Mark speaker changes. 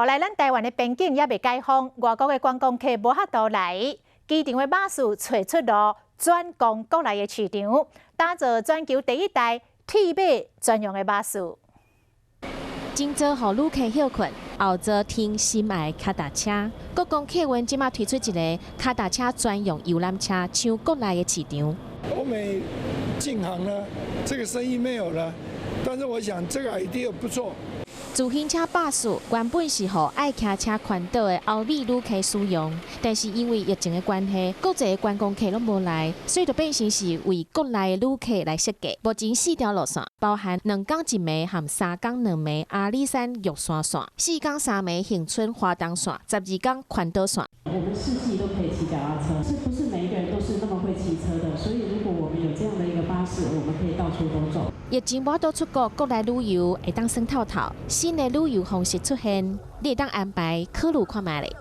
Speaker 1: 后来咱台湾的边境也未解封，外国的观光客无法度来，机场的巴士找出路，转攻国内的市场，打造全球第一台铁马专用的巴士。
Speaker 2: 今早互旅客休困，后座听心爱脚踏车。国光客运即马推出一个脚踏车专用游览车，抢国内的市场。
Speaker 3: 欧美禁航了，这个生意没有了，但是我想这个 idea 不错。
Speaker 2: 自行车巴士原本是予爱骑车环岛的欧美旅客使用，但是因为疫情的关系，国际的观光客拢无来，所以就变成是为国内的旅客来设计。目前4条路线，包含2天1暝和3天2暝阿里山玉山线、4天3暝恒春花东线、12天环岛线。
Speaker 4: 我们四季都可以骑脚踏车，是不是每一个人都是那么会骑车的？所以如果我们有这样的一个巴士，我们可以到处都走。
Speaker 2: 疫情无多出国，国内旅游会当算透透，新的旅游方式出现，你会当安排考虑看卖咧。